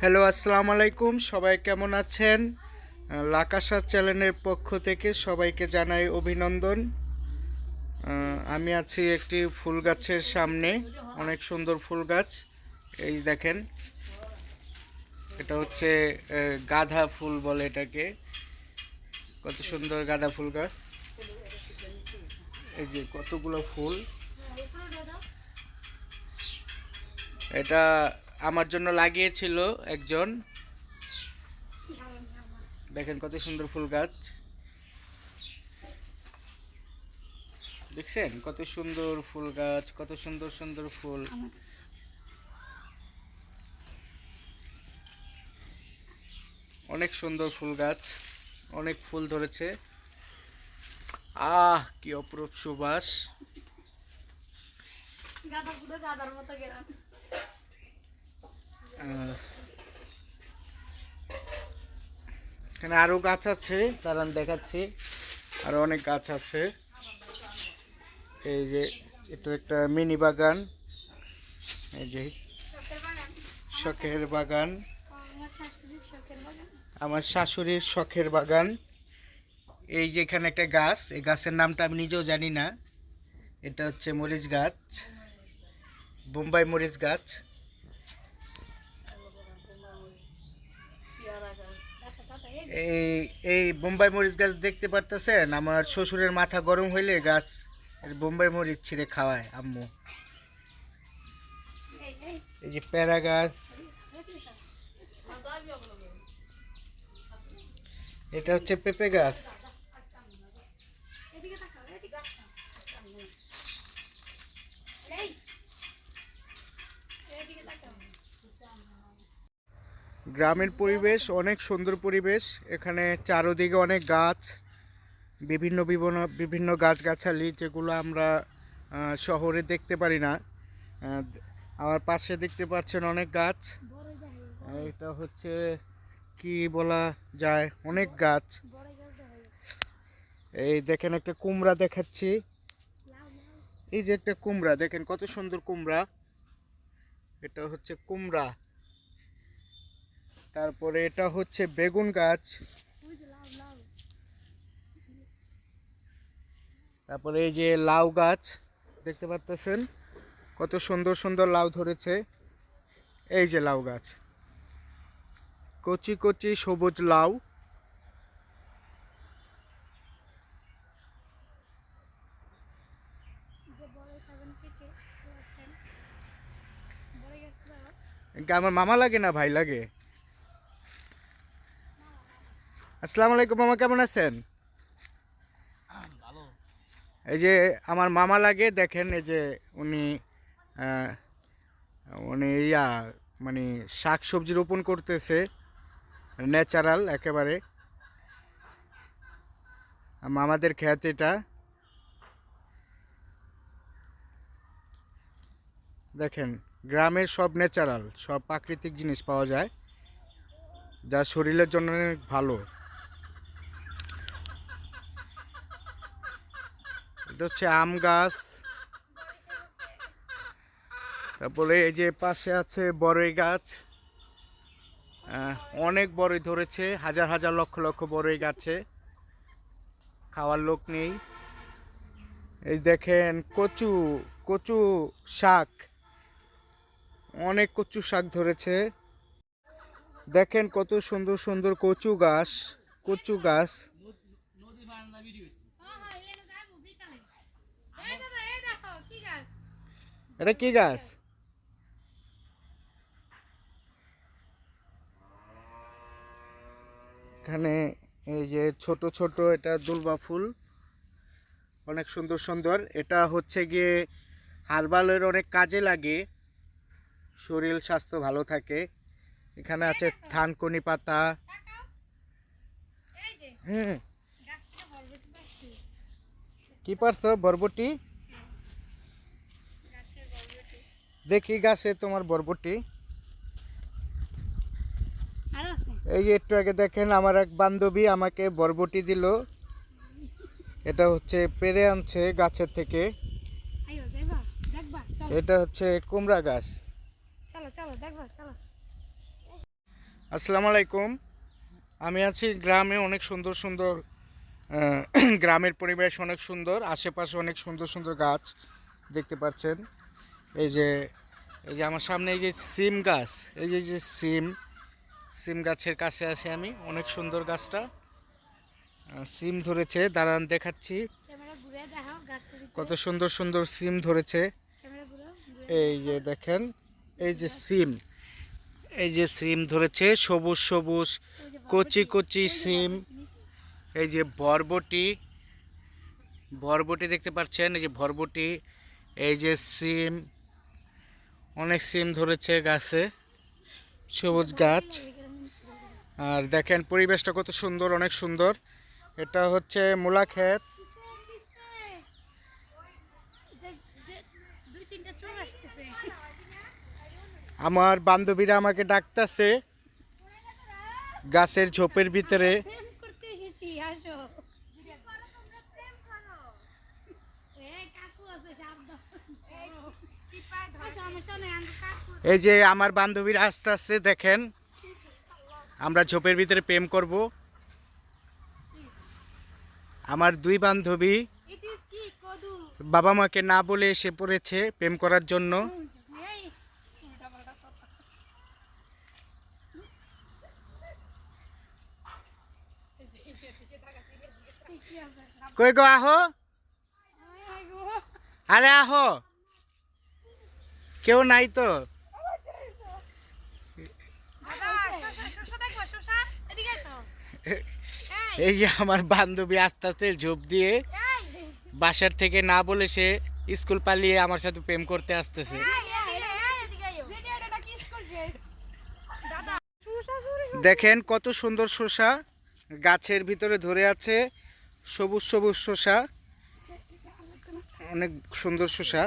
Hello, আসসালামু আলাইকুম। সবাই কেমন আছেন? লাকাশা চ্যানেলের পক্ষ থেকে সবাইকে জানাই অভিনন্দন। আমি আছি একটি ফুল গাছের সামনে। অনেক সুন্দর ফুল গাছ। এই দেখেন, এটা হচ্ছে গাঁদা ফুল বলে এটাকে। কত সুন্দর গাঁদা ফুল গাছ। এই যে কতগুলো ফুল। এটা আমার জন্য লাগিয়েছিল একজন। দেখেন কত সুন্দর ফুল গাছ, দেখছেন কত সুন্দর ফুল গাছ, কত সুন্দর সুন্দর ফুল। অনেক সুন্দর ফুল গাছ, অনেক ফুল ধরেছে। কি অপরূপ সুবাস। এখানে আরো গাছ আছে, তারা দেখাচ্ছি। আরো অনেক গাছ আছে। এই যে এটা একটা মিনি বাগান। এই যে শখের বাগান, আমার শাশুড়ির শখের বাগান। এই যে এখানে একটা গাছ, এই গাছের নামটা আমি নিজেও জানি না। এটা হচ্ছে মরিচ গাছ, বোম্বাই মরিচ গাছ। এই এই বোম্বাই মরিচ গাছ দেখতে পারতেছেন? আমার শ্বশুরের মাথা গরম হইলে গাছ বোম্বাই মরিচ ছিঁড়ে খাওয়ায় আম্মু। এই যে পেয়ারা গাছ, এটা হচ্ছে পেঁপে গাছ। গ্রামের পরিবেশ অনেক সুন্দর পরিবেশ। এখানে চারদিকে অনেক গাছ, বিভিন্ন বিভিন্ন বিভিন্ন গাছগাছালি, যেগুলো আমরা শহরে দেখতে পারি না। আমার পাশে দেখতে পাচ্ছেন অনেক গাছ। এটা হচ্ছে কি বলা যায়, অনেক গাছ। এই দেখেন একটা কুমড়া দেখাচ্ছি। এই যে একটা কুমড়া, দেখেন কত সুন্দর কুমড়া। এটা হচ্ছে কুমড়া। তারপরে এটা হচ্ছে বেগুন গাছ। তারপরে এই যে লাউ গাছ দেখতে পাচ্ছেন, কত সুন্দর সুন্দর লাউ ধরেছে। এই যে লাউ গাছ, কচি কচি সবুজ লাউ। আমার মামা লাগে না ভাই লাগে। আসসালামু আলাইকুম মামা, কেমন আছেন? এই যে আমার মামা লাগে, দেখেন এই যে উনি উনি মানে শাক সবজি রোপণ করতেছে, ন্যাচারাল একেবারে মামাদের ক্ষেত এটা। দেখেন গ্রামের সব ন্যাচারাল, সব প্রাকৃতিক জিনিস পাওয়া যায়, যা শরীরের জন্য অনেক ভালো। এটা হচ্ছে আম গাছ। তারপরে এই যে পাশে আছে বড়ই গাছ। অনেক বড়ই ধরেছে, হাজার হাজার লক্ষ লক্ষ বড়ই গাছে, খাওয়ার লোক নেই। এই দেখেন কচু, কচু শাক, অনেক কচু শাক ধরেছে। দেখেন কত সুন্দর সুন্দর কচু গাছ, কচু গাছ। এটা কি গাছ? এখানে এই যে ছোট ছোট, এটা দুলবা ফুল, অনেক সুন্দর সুন্দর। এটা হচ্ছে গিয়ে হার্বালের অনেক কাজে লাগে, শরীর স্বাস্থ্য ভালো থাকে। এখানে আছে থানকুনি পাতা। হ্যাঁ, কি পারছো? বরবটি? দেখি গাছে তোমার বরবটি। এই যে একটু আগে দেখেন আমার এক বান্ধবী আমাকে বরবটি দিল। এটা হচ্ছে পেরে আনছে গাছের থেকে। এটা হচ্ছে কুমড়া গাছ। আসসালামু আলাইকুম। আমি আছি গ্রামে, অনেক সুন্দর সুন্দর গ্রামের পরিবেশ অনেক সুন্দর, আশেপাশে অনেক সুন্দর সুন্দর গাছ দেখতে পাচ্ছেন। এই যে এই যে আমার সামনে এই যে সিম গাছ, এই যে সিম গাছের কাছে আছি আমি। অনেক সুন্দর গাছটা, সিম ধরেছে, দাঁড়ান দেখাচ্ছি কত সুন্দর সুন্দর সিম ধরেছে। এই যে দেখেন, এই যে সিম, এই যে সিম ধরেছে, সবুজ সবুজ কচি কচি সিম। এই যে বরবটি, বরবটি দেখতে পাচ্ছেন, এই যে বরবটি, এই যে সিম, অনেক সিম ধরেছে গাছে, সবুজ গাছ। আর দেখেন পরিবেশটা কত সুন্দর, অনেক সুন্দর। এটা হচ্ছে মূলা ক্ষেত। আমার বান্ধবীরা আমাকে ডাকতেছে গাছের ঝোপের ভিতরে। এই যে আমার বান্ধবীরা আস্তে আস্তে দেখেন, আমরা ঝোপের ভিতরে প্রেম করব। আমার দুই বান্ধবী বাবা মাকে না বলে এসে পড়েছে প্রেম করার জন্য। কই গো আহো, আরে আহো, কেউ নাই তো। এই যে আমার বান্ধবী আস্তে আস্তে ঝোপ দিয়ে বাসার থেকে না বলে সে স্কুল পালিয়ে আমার সাথে প্রেম করতে আসতেছে। দেখেন কত সুন্দর শসা গাছের ভিতরে ধরে আছে, সবুজ সবুজ শসা, অনেক সুন্দর শসা।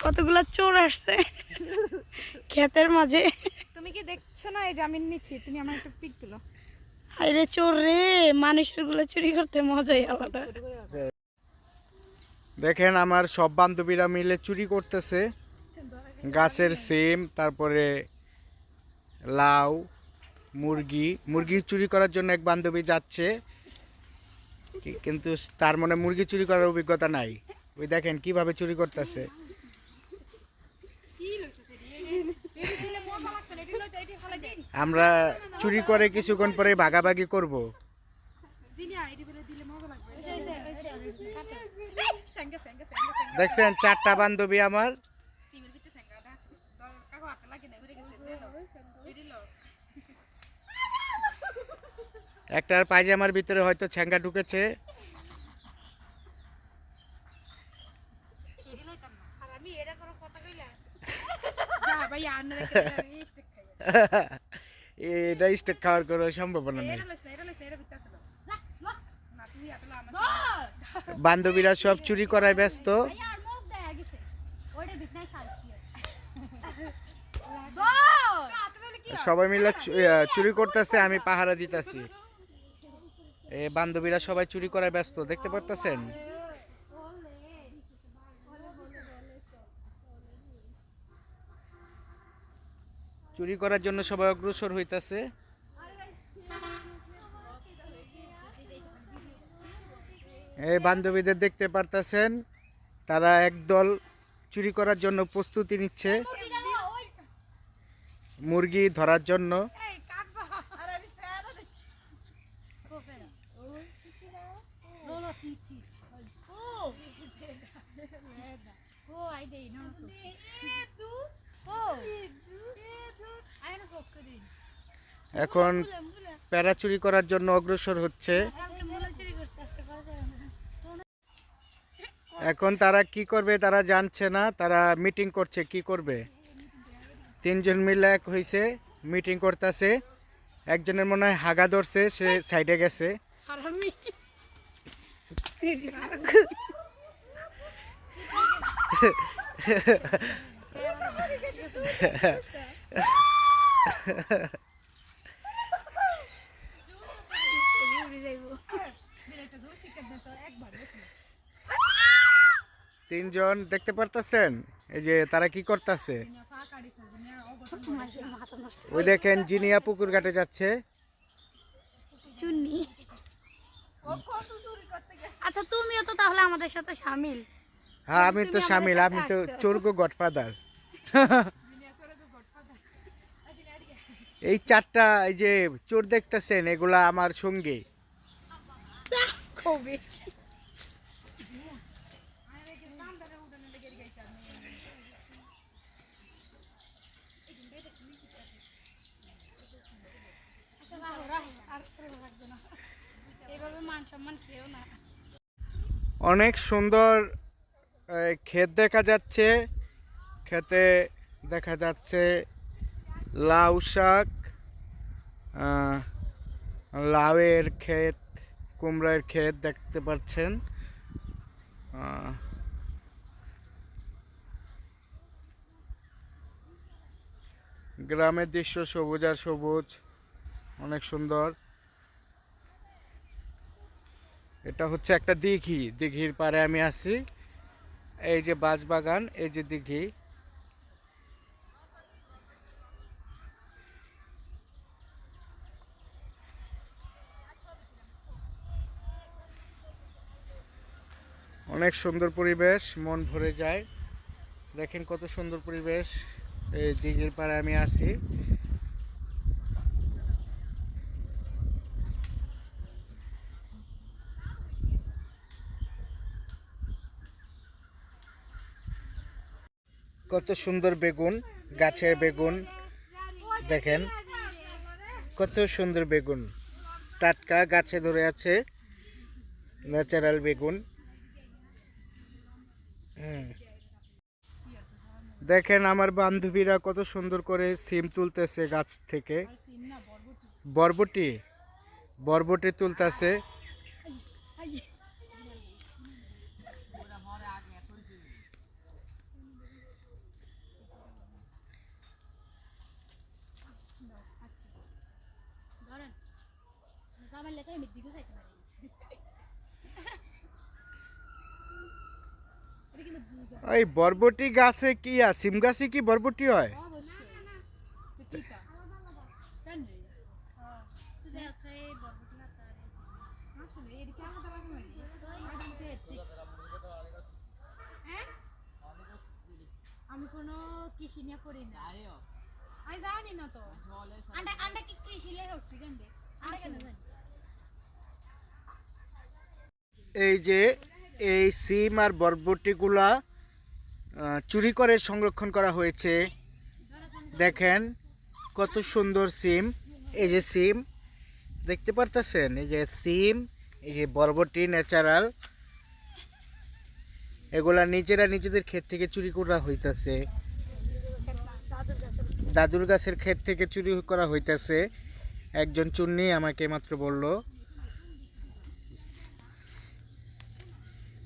কতগুলা চোর আসছে ক্ষেতের মাঝে। তুমি কি দেখছো না, এই জামিন নিচ্ছি, তুমি আমার একটা পিক তুলো। আরে চোর রে, মানুষের গুলো চুরি করতে মজাই আলাদা। দেখেন আমার সব বান্ধবীরা মিলে চুরি করতেছে গাছের সিম, তারপরে লাউ, মুরগি চুরি করার জন্য এক বান্ধবী যাচ্ছে, কিন্তু তার মনে মুরগি চুরি করার অভিজ্ঞতা নাই। ওই দেখেন কিভাবে চুরি করতেছে। আমরা চুরি করে কিছুক্ষণ পরে ভাগাভাগি করব। দেখছেন চারটা বান্ধবী আমার। একটার পায়জামার ভিতরে হয়তো ছ্যাঙ্গা ঢুকেছে। এটা স্টেক খাওয়ার কোনো সম্ভাবনা নেই। বান্ধবীরা সব চুরি করায় ব্যস্ত। সবাই মিলে চুরি করতেছে, আমি পাহারা দিতেছি। বান্ধবীরা সবাই চুরি করায় ব্যস্ত, দেখতে পারতেছেন। চুরি করার জন্য সবাই অগ্রসর হইতাছে। এই বান্ধবীদের দেখতে পারতেছেন, তারা একদল চুরি করার জন্য প্রস্তুতি নিচ্ছে মুরগি ধরার জন্য। এখন প্যারা চুরি করার জন্য অগ্রসর হচ্ছে। এখন তারা কি করবে তারা জানছে না, তারা মিটিং করছে কি করবে। তিনজন মিলে এক হয়েছে, মিটিং করতেছে। একজনের মনে হয় হাগা ধরছে, সে সাইডে গেছে। তিনজন দেখতে পারতেছেন এই যে তারা কি করতেছে। মাথা নষ্ট। ওই দেখেন জিনিয়া পুকুর ঘাটে যাচ্ছে। চুন্নি। আচ্ছা তুমিও তো তাহলে আমাদের সাথে শামিল। হ্যাঁ আমি তো তুমি আমাদের শামিল, সাথে আমি তো আসছো। চোরগো গডফাদার। এই চারটা এই যে চোর দেখতেছেন এগুলা আমার সঙ্গী। খুব বেশি। এইভাবে মান সম্মান খেয়েও না। অনেক সুন্দর ক্ষেত দেখা যাচ্ছে। ক্ষেতে দেখা যাচ্ছে লাউ শাক, লাউয়ের ক্ষেত, কুমড়ার ক্ষেত দেখতে পাচ্ছেন। গ্রামের দৃশ্য সবুজ আর সবুজ, অনেক সুন্দর। এটা হচ্ছে একটা দিঘি, দিঘির পাড়ে আমি আছি। এই যে বাঁশবাগান, এই যে দিঘি। অনেক সুন্দর পরিবেশ, মন ভরে যায়। দেখেন কত সুন্দর পরিবেশ। এই দিঘির পাড়ে আমি আছি। কত সুন্দর বেগুন, গাছের বেগুন দেখেন, কত সুন্দর বেগুন, টাটকা গাছে ধরে আছে, ন্যাচারাল বেগুন। দেখেন আমার বান্ধবীরা কত সুন্দর করে সিম তুলতেছে গাছ থেকে। বরবটি, বরবটি তুলতেছে। এই বরবটি গাছে কি সিম গাছে কি বরবটি হয়? আমি কোনো কৃষি নিয়ে পড়ি না, আমি জানি না তো। আন্ডা কি কৃষি লে হচ্ছে গন্ডে আন্ডা কেন জানি। এই যে এই সিম আর বরবটিগুলা চুরি করে সংরক্ষণ করা হয়েছে। দেখেন কত সুন্দর সিম। এই যে সিম দেখতে পারতেছেন, এই যে সিম, এই যে বরবটি ন্যাচারাল, এগুলা নিজেরা নিজেদের ক্ষেত থেকে চুরি করা হইতাছে। দাদুর গাছের ক্ষেত থেকে চুরি করা হইতাছে। একজন চুন্নি আমাকে মাত্র বলল।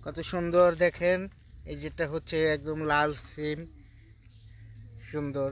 কত সুন্দর দেখেন, এই যেটা হচ্ছে একদম লাল সিম, সুন্দর।